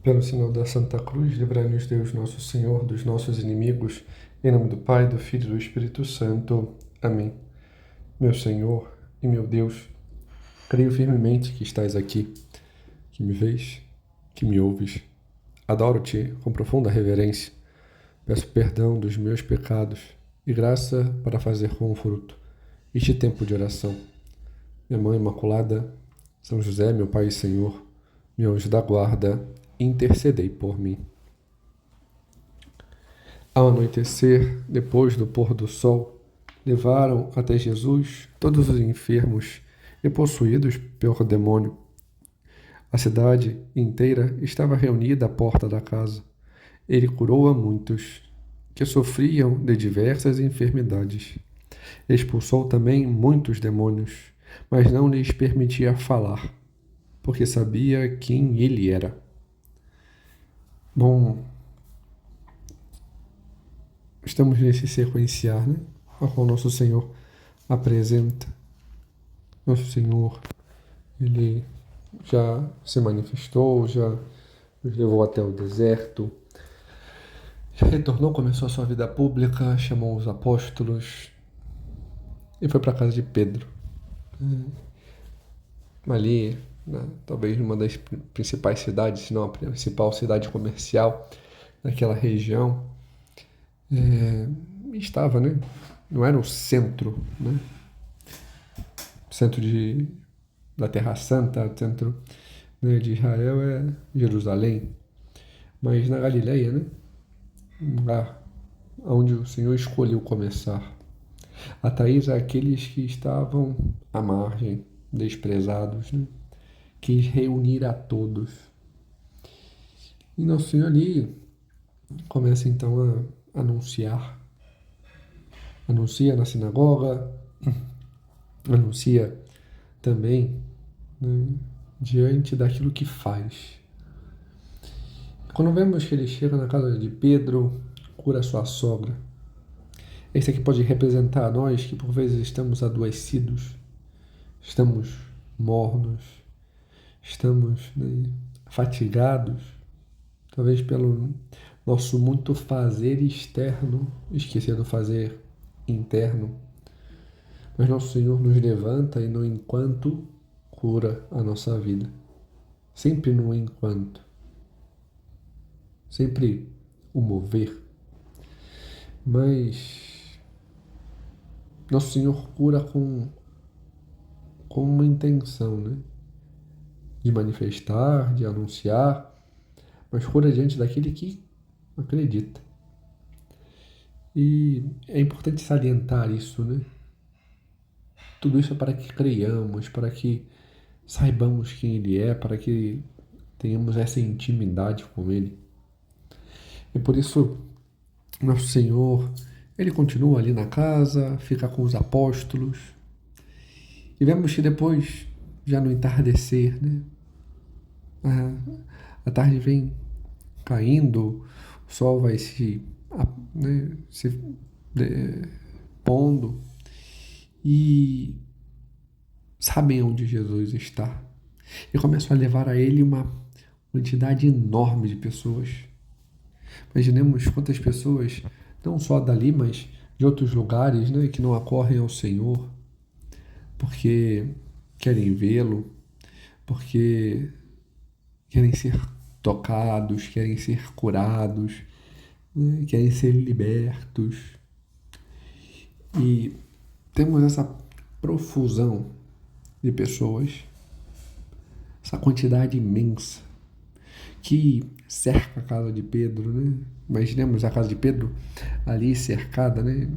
Pelo sinal da Santa Cruz, livrai-nos Deus Nosso Senhor dos nossos inimigos, em nome do Pai, do Filho e do Espírito Santo. Amém. Meu Senhor e meu Deus, creio firmemente que estás aqui, que me vês, que me ouves. Adoro-te com profunda reverência. Peço perdão dos meus pecados e graça para fazer com fruto este tempo de oração. Minha Mãe Imaculada, São José, meu Pai e Senhor, meu anjo da guarda, intercedei por mim. Ao anoitecer, depois do pôr do sol, levaram até Jesus todos os enfermos e possuídos pelo demônio. A cidade inteira estava reunida à porta da casa. Ele curou a muitos que sofriam de diversas enfermidades. Expulsou também muitos demônios, mas não lhes permitia falar, porque sabia quem ele era. Bom, estamos nesse sequenciar, né? A qual nosso Senhor apresenta. Nosso Senhor, Ele já se manifestou, já nos levou até o deserto, já retornou, começou a sua vida pública, chamou os apóstolos e foi para a casa de Pedro. Ali, né, talvez uma das principais cidades, se não a principal cidade comercial daquela região, estava, né? Não era o centro, né? Centro da Terra Santa, centro, né, de Israel é Jerusalém, mas na Galileia, né? Um lugar onde o Senhor escolheu começar. A Thaís é aqueles que estavam à margem, desprezados, né? Quis reunir a todos. E Nosso Senhor ali começa então a anunciar. Anuncia na sinagoga, anuncia também, né, diante daquilo que faz. Quando vemos que ele chega na casa de Pedro, cura sua sogra. Esse aqui pode representar a nós que por vezes estamos adoecidos, estamos mornos, estamos, né, fatigados, talvez pelo nosso muito fazer externo, esquecendo o fazer interno. Mas nosso Senhor nos levanta e no enquanto cura a nossa vida. Sempre no enquanto. Sempre o mover. Mas nosso Senhor cura com uma intenção, né? De manifestar, de anunciar, mas cura diante daquele que acredita. E é importante salientar isso, né? Tudo isso é para que creiamos, para que saibamos quem Ele é, para que tenhamos essa intimidade com Ele. E por isso, nosso Senhor, Ele continua ali na casa, fica com os apóstolos. E vemos que depois, já no entardecer, né? A tarde vem caindo, o sol vai se pondo e sabem onde Jesus está. E começam a levar a ele uma quantidade enorme de pessoas. Imaginemos quantas pessoas, não só dali, mas de outros lugares, né, que não acorrem ao Senhor, porque querem vê-lo, porque querem ser tocados, querem ser curados, né, querem ser libertos. E temos essa profusão de pessoas, essa quantidade imensa que cerca a casa de Pedro, né? Imaginemos a casa de Pedro ali cercada, né?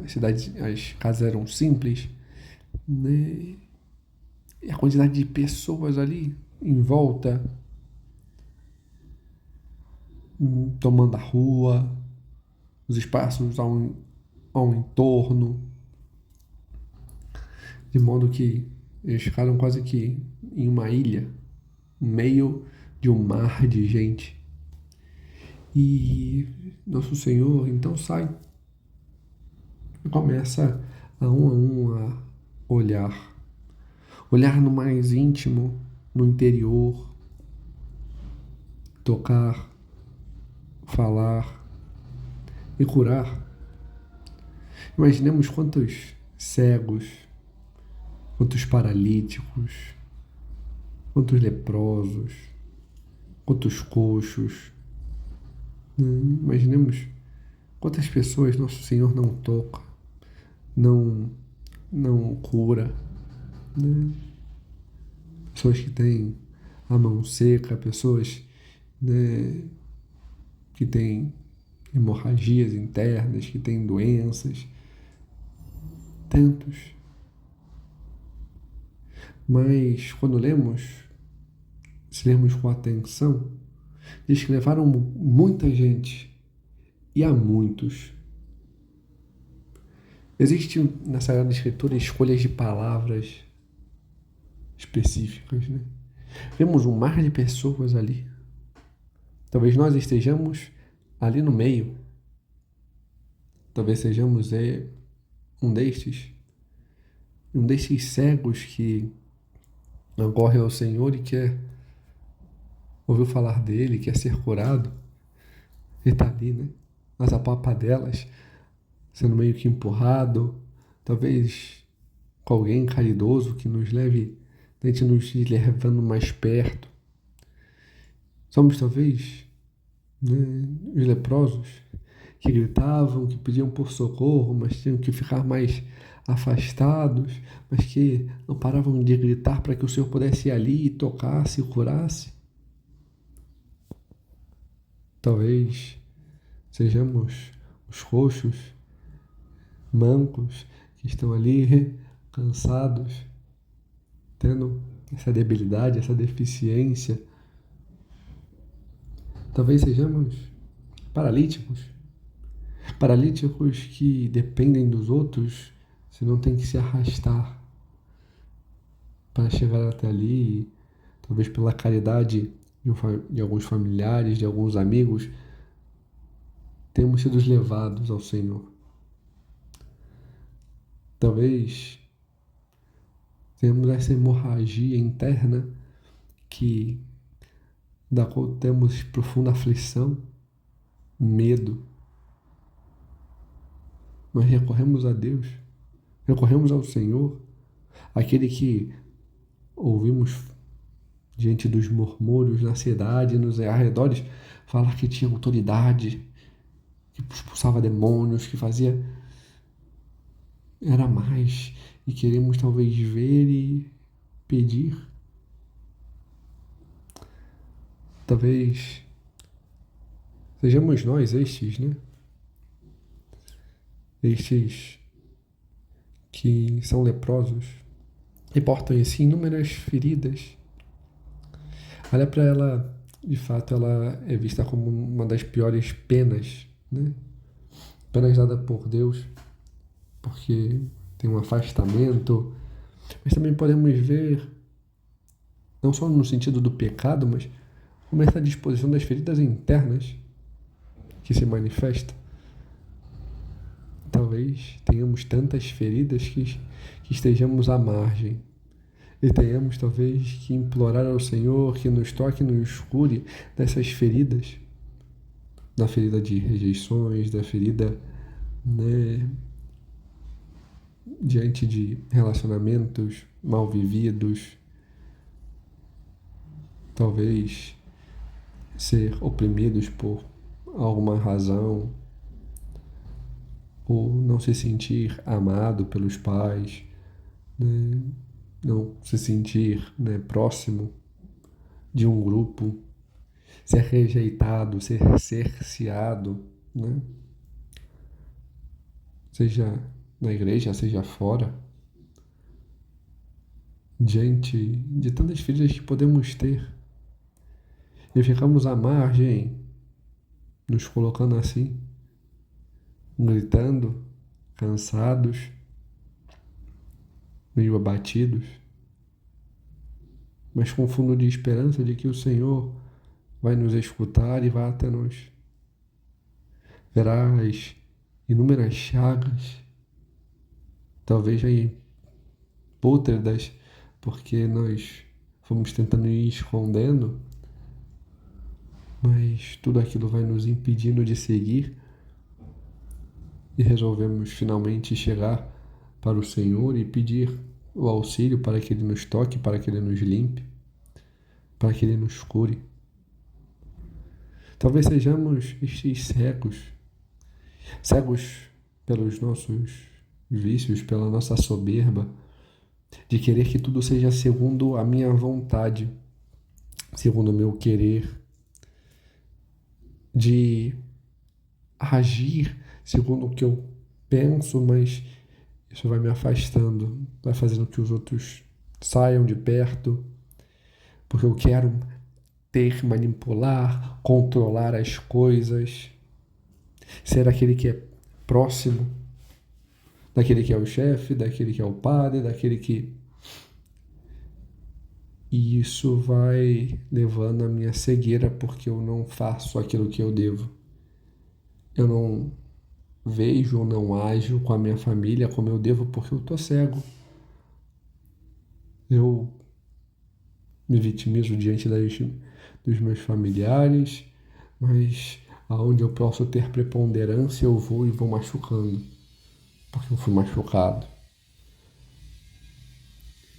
As casas eram simples, né? E a quantidade de pessoas ali em volta, tomando a rua, os espaços ao entorno, de modo que eles ficaram quase que em uma ilha, no meio de um mar de gente. E nosso Senhor então sai e começa a um a olhar no mais íntimo, no interior, tocar, falar e curar. Imaginemos quantos cegos, quantos paralíticos, quantos leprosos, quantos coxos, né? Imaginemos quantas pessoas nosso Senhor não toca, não cura, né? Pessoas que têm a mão seca, pessoas, né, que têm hemorragias internas, que têm doenças, tantos. Mas quando se lermos com atenção, diz que levaram muita gente e a muitos. Existe na Sagrada Escritura escolhas de palavras específicas, né? Vemos um mar de pessoas ali. Talvez nós estejamos ali no meio. Talvez sejamos um destes cegos que não corre ao Senhor e ouviu falar dele, quer ser curado. E está ali, né? Nas apapadelas, sendo meio que empurrado. Talvez com alguém caridoso que nos leve, tente nos ir levando mais perto. Somos talvez, né, os leprosos que gritavam, que pediam por socorro, mas tinham que ficar mais afastados, mas que não paravam de gritar para que o Senhor pudesse ir ali e tocasse e curasse. Talvez sejamos os coxos, mancos, que estão ali cansados, tendo essa debilidade, essa deficiência. Talvez sejamos paralíticos que dependem dos outros, senão tem que se arrastar para chegar até ali, talvez pela caridade de alguns familiares, de alguns amigos, temos sido levados ao Senhor. Talvez temos essa hemorragia interna da qual temos profunda aflição, medo. Nós recorremos a Deus, recorremos ao Senhor, aquele que ouvimos diante dos murmúrios na cidade, nos arredores, falar que tinha autoridade, que expulsava demônios, que fazia... Era mais, e queremos talvez ver e pedir. Talvez sejamos nós estes, né? Estes que são leprosos e portam em si inúmeras feridas. Olha para ela, de fato, ela é vista como uma das piores penas, né? Penas dadas por Deus, porque tem um afastamento, mas também podemos ver, não só no sentido do pecado, mas como essa disposição das feridas internas que se manifesta. Talvez tenhamos tantas feridas que estejamos à margem e tenhamos talvez que implorar ao Senhor que nos toque e nos cure dessas feridas, da ferida de rejeições, da ferida, né, diante de relacionamentos mal vividos, talvez ser oprimidos por alguma razão, ou não se sentir amado pelos pais, né? Não se sentir, né, próximo de um grupo, ser rejeitado, ser cerceado, né? Seja na igreja, seja fora, diante de tantas feridas que podemos ter, e ficamos à margem, nos colocando assim, gritando, cansados, meio abatidos, mas com fundo de esperança de que o Senhor vai nos escutar e vai até nós. Verá as inúmeras chagas, talvez aí pútridas, porque nós fomos tentando ir escondendo, mas tudo aquilo vai nos impedindo de seguir e resolvemos finalmente chegar para o Senhor e pedir o auxílio para que Ele nos toque, para que Ele nos limpe, para que Ele nos cure. Talvez sejamos estes cegos pelos nossos vícios, pela nossa soberba, de querer que tudo seja segundo a minha vontade, segundo o meu querer, de agir segundo o que eu penso, mas isso vai me afastando, vai fazendo que os outros saiam de perto, porque eu quero manipular, controlar as coisas, ser aquele que é próximo daquele que é o chefe, daquele que é o padre, daquele que... E isso vai levando à minha cegueira, porque eu não faço aquilo que eu devo. Eu não vejo ou não ajo com a minha família como eu devo, porque eu tô cego. Eu me vitimizo diante dos meus familiares, mas aonde eu posso ter preponderância, eu vou e vou machucando, porque eu fui machucado.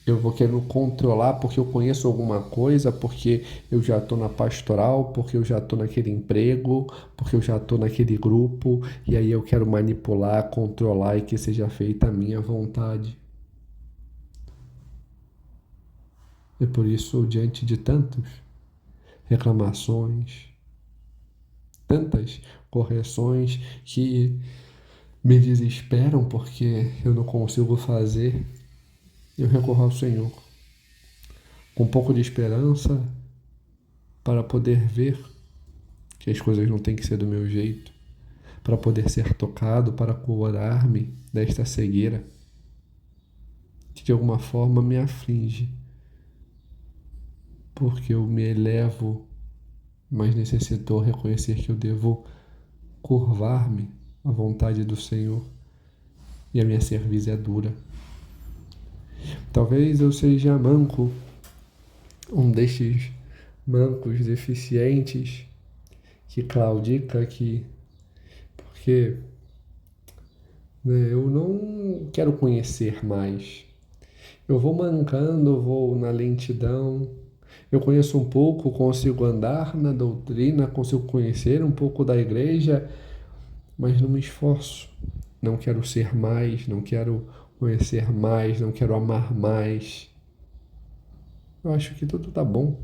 Eu vou querendo controlar porque eu conheço alguma coisa, porque eu já estou na pastoral, porque eu já estou naquele emprego, porque eu já estou naquele grupo, e aí eu quero manipular, controlar e que seja feita a minha vontade. E por isso, diante de tantas reclamações, tantas correções que me desesperam porque eu não consigo fazer, eu recorro ao Senhor com um pouco de esperança para poder ver que as coisas não têm que ser do meu jeito, para poder ser tocado, para curar-me desta cegueira que de alguma forma me aflige, porque eu me elevo, mas necessito reconhecer que eu devo curvar-me à vontade do Senhor e a minha cerviz é dura. Talvez eu seja manco, um destes mancos deficientes que claudica, porque né, eu não quero conhecer mais. Eu vou mancando, vou na lentidão. Eu conheço um pouco, consigo andar na doutrina, consigo conhecer um pouco da igreja, mas não me esforço. Não quero ser mais, não quero conhecer mais, não quero amar mais. Eu acho que tudo tá bom.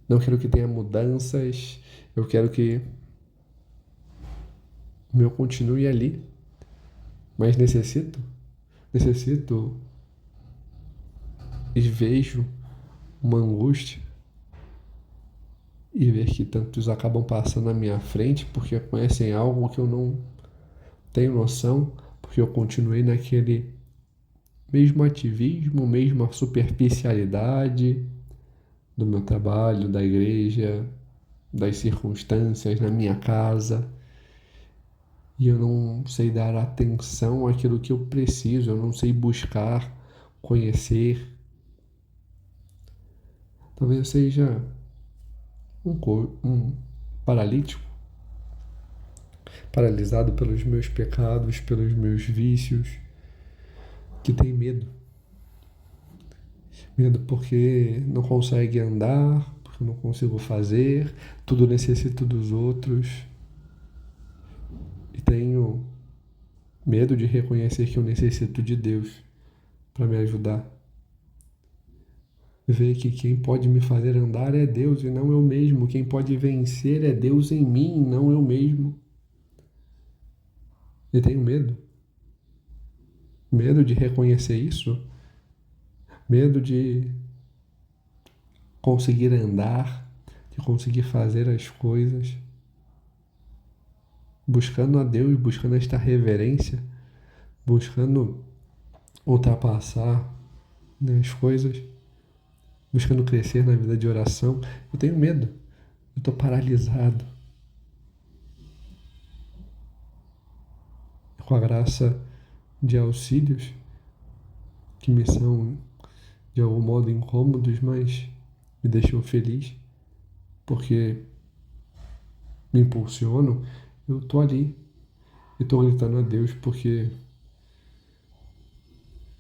Não quero que tenha mudanças. Eu quero que o meu continue ali. Mas necessito e vejo uma angústia e ver que tantos acabam passando na minha frente porque conhecem algo que eu não tenho noção, porque eu continuei naquele mesmo ativismo, mesma superficialidade do meu trabalho, da igreja, das circunstâncias na minha casa. E eu não sei dar atenção àquilo que eu preciso, eu não sei buscar, conhecer. Talvez eu seja um paralítico, paralisado pelos meus pecados, pelos meus vícios, que tem medo. Medo porque não consegue andar, porque eu não consigo fazer, tudo necessito dos outros. E tenho medo de reconhecer que eu necessito de Deus para me ajudar. Ver que quem pode me fazer andar é Deus e não eu mesmo. Quem pode vencer é Deus em mim, não eu mesmo. E tenho medo. Medo de reconhecer isso. Medo de conseguir andar, de conseguir fazer as coisas. Buscando a Deus, buscando esta reverência, buscando ultrapassar, né, as coisas, buscando crescer na vida de oração. Eu tenho medo. Eu estou paralisado. Com a graça de auxílios que me são de algum modo incômodos, mas me deixam feliz. porque me impulsionam, eu tô ali e tô gritando a Deus porque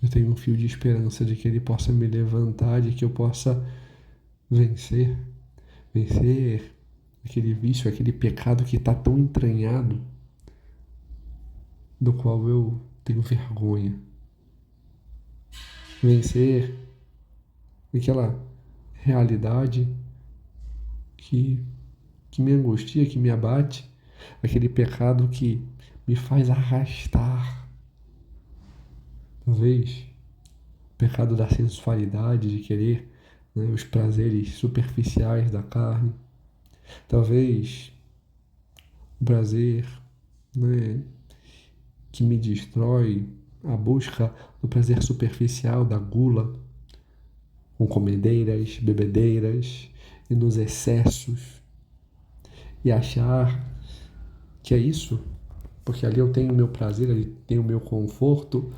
eu tenho um fio de esperança de que Ele possa me levantar, de que eu possa vencer aquele vício, aquele pecado que está tão entranhado, do qual eu tenho vergonha. Vencer aquela realidade que, que me angustia, que me abate, aquele pecado que me faz arrastar. Talvez o pecado da sensualidade, de querer, né, os prazeres superficiais da carne. Talvez o prazer, né, que me destrói, a busca do prazer superficial, da gula, com comedeiras, bebedeiras e nos excessos, e achar que é isso, porque ali eu tenho o meu prazer, ali tenho o meu conforto,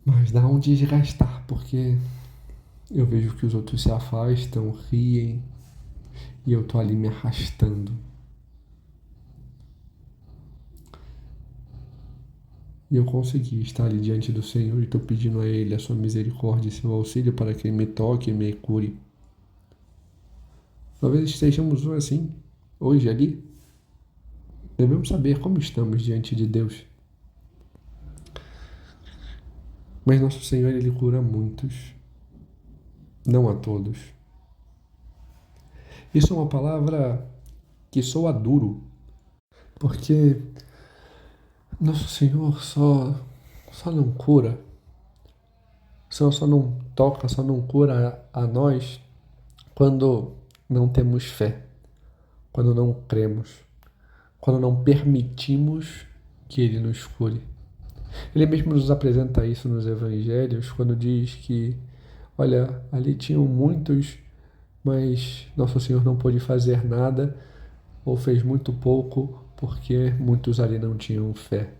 mas dá um desgastar, porque eu vejo que os outros se afastam, riem, e eu tô ali me arrastando. E eu consegui estar ali diante do Senhor e estou pedindo a Ele a sua misericórdia e seu auxílio para que Ele me toque e me cure. Talvez estejamos assim, hoje ali. Devemos saber como estamos diante de Deus. Mas nosso Senhor, Ele cura muitos, não a todos. Isso é uma palavra que soa duro, porque nosso Senhor só não cura, o Senhor só não toca, só não cura a nós quando não temos fé, quando não cremos, quando não permitimos que Ele nos cure. Ele mesmo nos apresenta isso nos evangelhos, quando diz que, olha, ali tinham muitos, mas nosso Senhor não pôde fazer nada, ou fez muito pouco, porque muitos ali não tinham fé.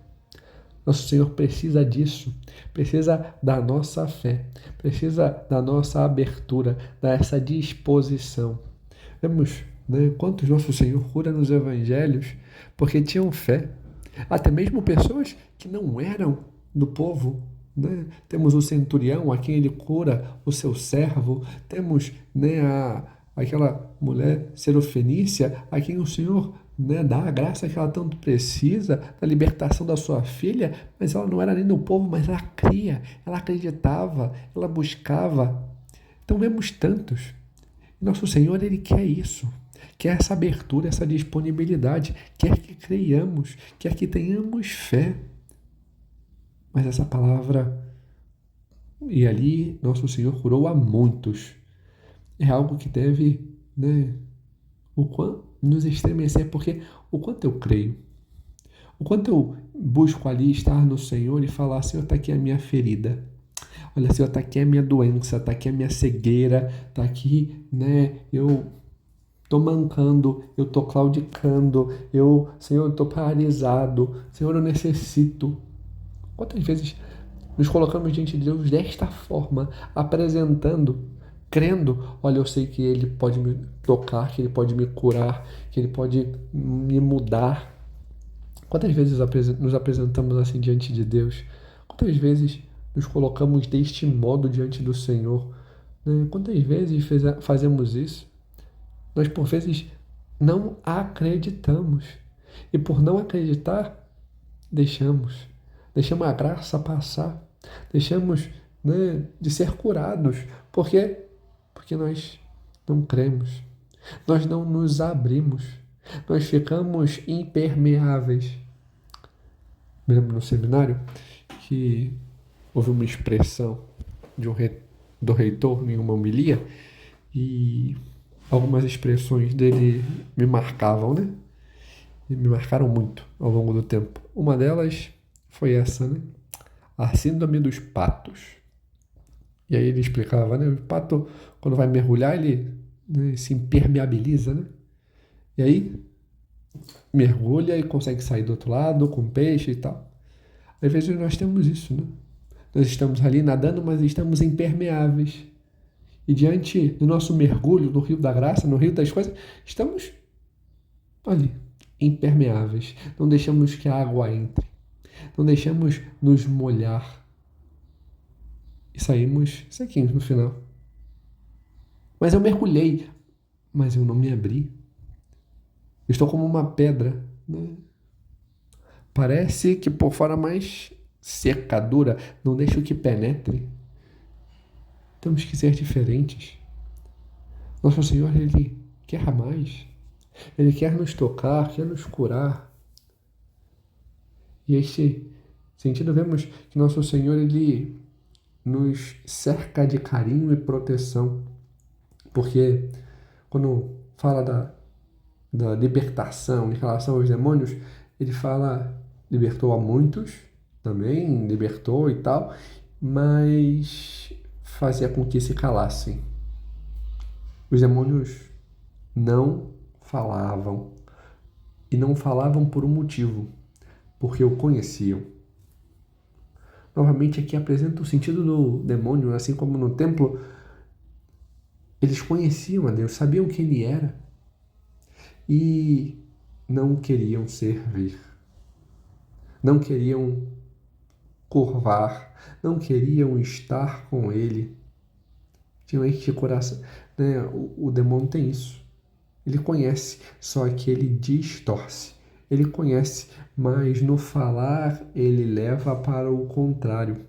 Nosso Senhor precisa disso, precisa da nossa fé, precisa da nossa abertura, dessa disposição. Vemos, né, quantos nosso Senhor cura nos evangelhos porque tinham fé. Até mesmo pessoas que não eram do povo, né? Temos o centurião, a quem ele cura o seu servo. Temos, né, aquela mulher serofenícia, a quem o Senhor, né, dá a graça que ela tanto precisa, da libertação da sua filha, mas ela não era nem do povo, mas ela cria, ela acreditava, ela buscava. Então vemos tantos. Nosso Senhor, Ele quer isso, quer essa abertura, essa disponibilidade, quer que creiamos, quer que tenhamos fé. Mas essa palavra, e ali nosso Senhor curou a muitos, é algo que deve, né, o quanto nos estremecer, porque o quanto eu creio, o quanto eu busco ali estar no Senhor e falar, Senhor, está aqui a minha ferida. Olha, Senhor, está aqui a minha doença, está aqui a minha cegueira, está aqui, né, eu estou mancando, eu estou claudicando, Senhor, eu estou paralisado, Senhor, eu necessito. Quantas vezes nos colocamos diante de Deus desta forma, apresentando, crendo, olha, eu sei que Ele pode me tocar, que Ele pode me curar, que Ele pode me mudar. Quantas vezes nos apresentamos assim diante de Deus? Quantas vezes nos colocamos deste modo diante do Senhor? Né? Quantas vezes fazemos isso? Nós, por vezes, não acreditamos. E por não acreditar, deixamos a graça passar. Deixamos, né, de ser curados. Por quê? Porque nós não cremos. Nós não nos abrimos. Nós ficamos impermeáveis. Me lembro no seminário que houve uma expressão do reitor em uma homilia e algumas expressões dele me marcavam, né? E me marcaram muito ao longo do tempo. Uma delas foi essa, né? A síndrome dos patos. E aí ele explicava, né? O pato, quando vai mergulhar, ele, né, se impermeabiliza, né? E aí mergulha e consegue sair do outro lado com peixe e tal. Às vezes nós temos isso, né? Nós estamos ali nadando, mas estamos impermeáveis. E diante do nosso mergulho no rio da graça, no rio das coisas, estamos ali, impermeáveis. Não deixamos que a água entre. Não deixamos nos molhar. E saímos sequinhos no final. Mas eu mergulhei, mas eu não me abri. Estou como uma pedra, né? Parece que por fora mais seca, dura, não deixa que penetre. Temos que ser diferentes. Nosso Senhor, Ele quer mais. Ele quer nos tocar, quer nos curar. E neste sentido, vemos que Nosso Senhor, Ele nos cerca de carinho e proteção. Porque quando fala da libertação em relação aos demônios, ele fala, libertou a muitos também, libertou e tal, mas fazia com que se calassem. Os demônios não falavam, e não falavam por um motivo, porque o conheciam. Novamente aqui apresenta o sentido do demônio, assim como no templo, eles conheciam a Deus, sabiam quem Ele era, e não queriam servir, não queriam curvar, não queriam estar com Ele. Tinham este coração, né? O demônio tem isso. Ele conhece, só que ele distorce. Ele conhece, mas no falar ele leva para o contrário.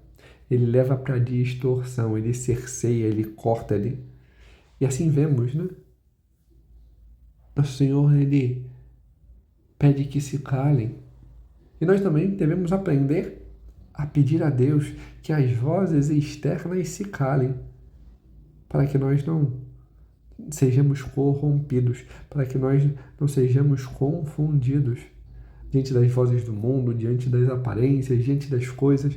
Ele leva para a distorção, ele cerceia, ele corta ali. E assim vemos, né? Nosso Senhor, ele pede que se calem. E nós também devemos aprender a pedir a Deus que as vozes externas se calem, para que nós não sejamos corrompidos, para que nós não sejamos confundidos diante das vozes do mundo, diante das aparências, diante das coisas.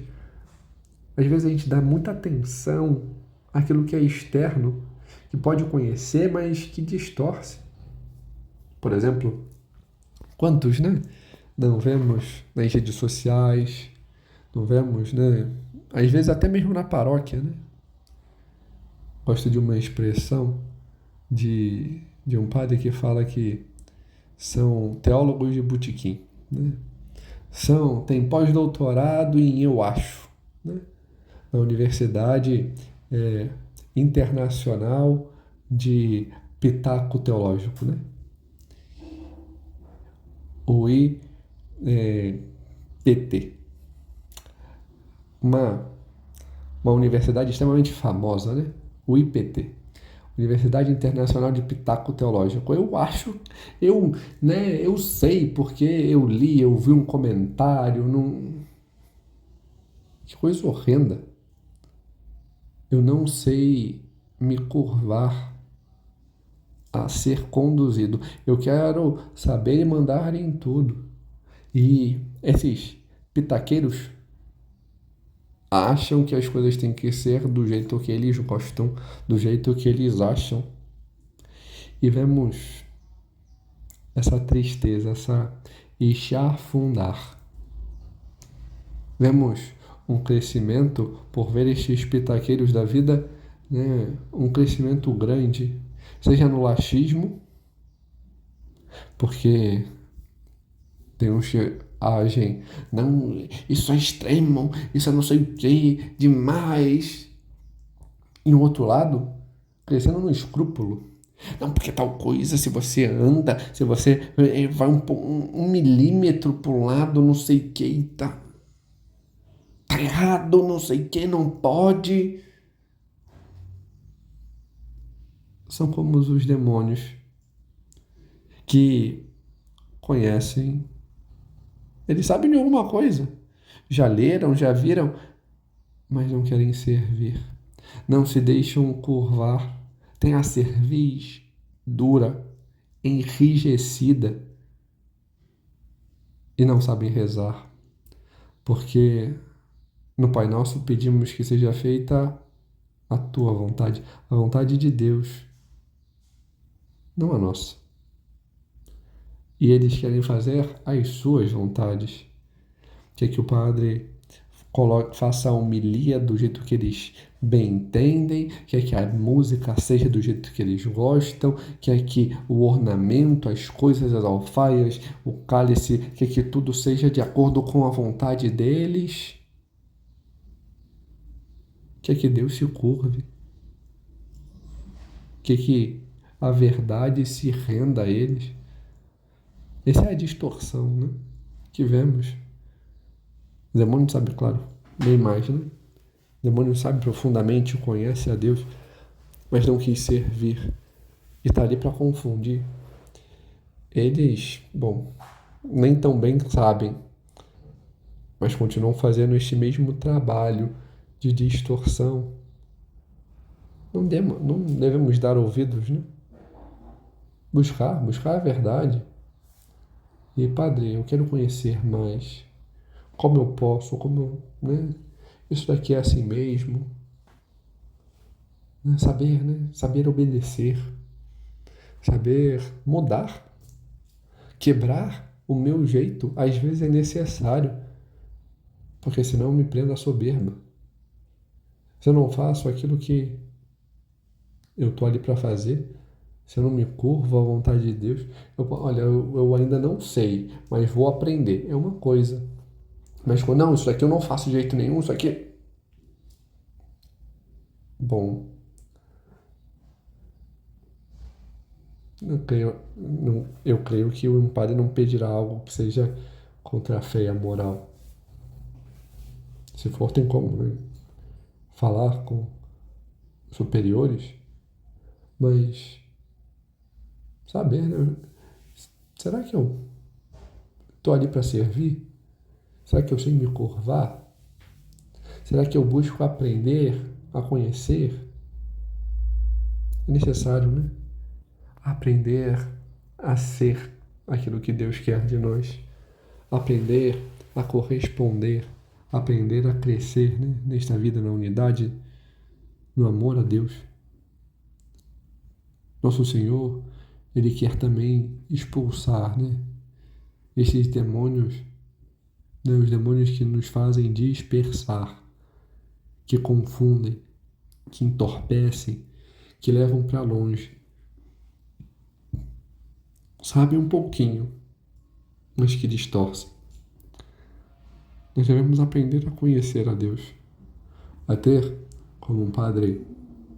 Às vezes a gente dá muita atenção àquilo que é externo, que pode conhecer, mas que distorce. Por exemplo, quantos, né? Não vemos nas redes sociais, não vemos, né? Às vezes até mesmo na paróquia, né? Gosto de uma expressão de um padre que fala que são teólogos de botequim, né? Tem pós-doutorado em eu acho, né? Na Universidade Internacional de Pitaco Teológico, né? O IPT. Uma universidade extremamente famosa, né? O IPT. Universidade Internacional de Pitaco Teológico. Eu acho, eu sei porque eu li, eu vi um comentário, que coisa horrenda. Eu não sei me curvar a ser conduzido. Eu quero saber e mandar em tudo. E esses pitaqueiros acham que as coisas têm que ser do jeito que eles gostam, do jeito que eles acham. E vemos essa tristeza, este afundar. Vemos um crescimento por ver estes pitaqueiros da vida, né? Um crescimento grande, seja no laxismo, porque tem uns que agem, não, isso é extremo, isso é não sei o que, demais. E o outro lado, crescendo no escrúpulo. Não, porque tal coisa, se você anda, se você vai um milímetro para um lado, não sei o que, tá errado, não sei o que, não pode. São como os demônios que conhecem, eles sabem de alguma coisa, já leram, já viram, mas não querem servir, não se deixam curvar, têm a cerviz dura, enrijecida e não sabem rezar, porque no Pai Nosso pedimos que seja feita a tua vontade, a vontade de Deus, não a nossa. E eles querem fazer as suas vontades. Que é que o padre faça a homilia do jeito que eles bem entendem, quer que a música seja do jeito que eles gostam, quer que o ornamento, as coisas, as alfaias, o cálice, quer que tudo seja de acordo com a vontade deles. Quer que Deus se curve, quer que a verdade se renda a eles. Essa é a distorção, né, que vemos. O demônio sabe, claro, bem mais, né? O demônio sabe profundamente, conhece a Deus, mas não quis servir e está ali para confundir. Eles, bom, nem tão bem sabem, mas continuam fazendo este mesmo trabalho de distorção. Não devemos dar ouvidos, né? Buscar a verdade. E, Padre, eu quero conhecer mais. Como eu posso, né? Isso daqui é assim mesmo. Saber, né? Saber obedecer. Saber mudar. Quebrar o meu jeito, às vezes é necessário. Porque senão eu me prendo à soberba. Se eu não faço aquilo que eu estou ali para fazer, se eu não me curvo à vontade de Deus, eu ainda não sei, mas vou aprender. É uma coisa. Mas não, isso aqui eu não faço de jeito nenhum, isso aqui. Bom, eu creio que um padre não pedirá algo que seja contra a fé e a moral. Se for, tem como, né, falar com superiores, mas saber, né? Será que eu estou ali para servir? Será que eu sei me curvar? Será que eu busco aprender a conhecer? É necessário, né? Aprender a ser aquilo que Deus quer de nós. Aprender a corresponder. Aprender a crescer, né, nesta vida, na unidade, no amor a Deus. Nosso Senhor, Ele quer também expulsar, né, esses demônios, né, os demônios que nos fazem dispersar, que confundem, que entorpecem, que levam para longe. Sabem um pouquinho, mas que distorcem. Nós devemos aprender a conhecer a Deus, a ter, como um padre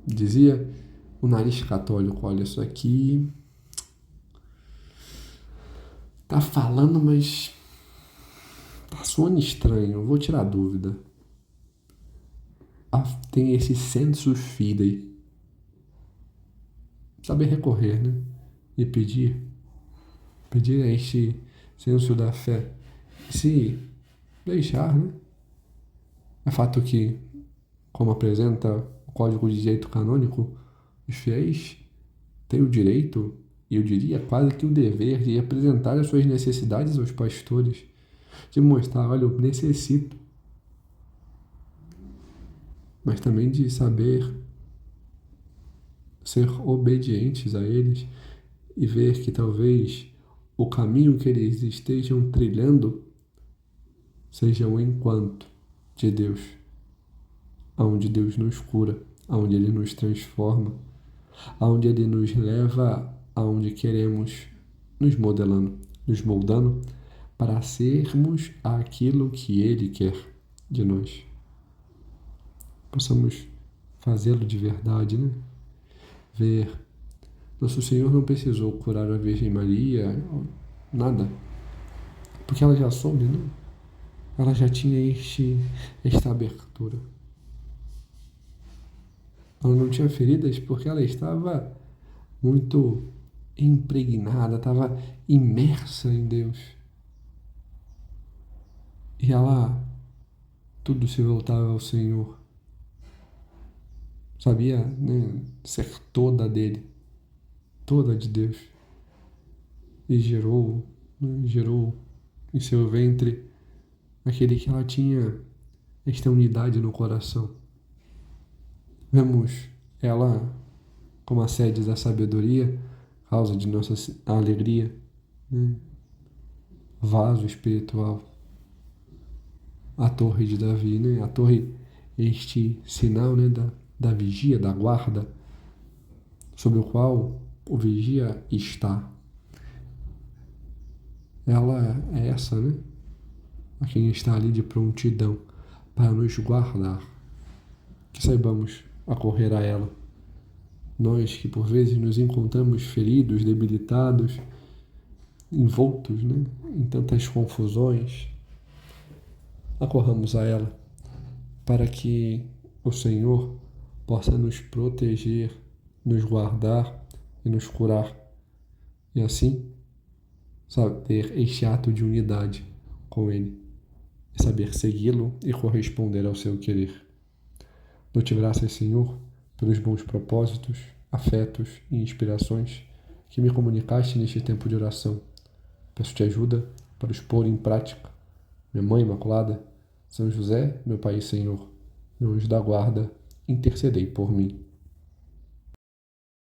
dizia, o nariz católico. Olha, isso aqui tá falando, mas tá soando estranho, vou tirar dúvida. Tem esse sensus fidei. Saber recorrer, né? E pedir a este senso da fé. Se deixar, né? É fato que, como apresenta o Código de Direito Canônico, os fiéis têm o direito, e eu diria quase que o dever, de apresentar as suas necessidades aos pastores, de mostrar, olha, eu necessito, mas também de saber ser obedientes a eles e ver que talvez o caminho que eles estejam trilhando seja o enquanto de Deus, aonde Deus nos cura, aonde Ele nos transforma, aonde Ele nos leva aonde queremos, nos modelando, nos moldando para sermos aquilo que Ele quer de nós. Possamos fazê-lo de verdade, né? Ver. Nosso Senhor não precisou curar a Virgem Maria, nada, porque ela já soube, né? Ela já tinha esta abertura. Ela não tinha feridas porque ela estava muito impregnada, estava imersa em Deus. E ela, tudo se voltava ao Senhor. Sabia, né, ser toda dele, toda de Deus. E gerou em seu ventre aquele que ela tinha esta unidade no coração. Vemos ela como a sede da sabedoria, causa de nossa alegria, né? Vaso espiritual. a torre de Davi, né? A torre, este sinal, né, da vigia, da guarda, sobre o qual o vigia está. Ela é essa, né? A quem está ali de prontidão para nos guardar. Que saibamos acorrer a ela. Nós que por vezes nos encontramos feridos, debilitados, envoltos, né, em tantas confusões, acorramos a ela para que o Senhor possa nos proteger, nos guardar e nos curar. E assim, saber este ato de unidade com Ele e saber segui-lo e corresponder ao seu querer. Dou-te graças, Senhor, pelos bons propósitos, afetos e inspirações que me comunicaste neste tempo de oração. Peço-te ajuda para os pôr em prática. Minha Mãe Imaculada, São José, meu Pai e Senhor, meu anjo da guarda, intercedei por mim.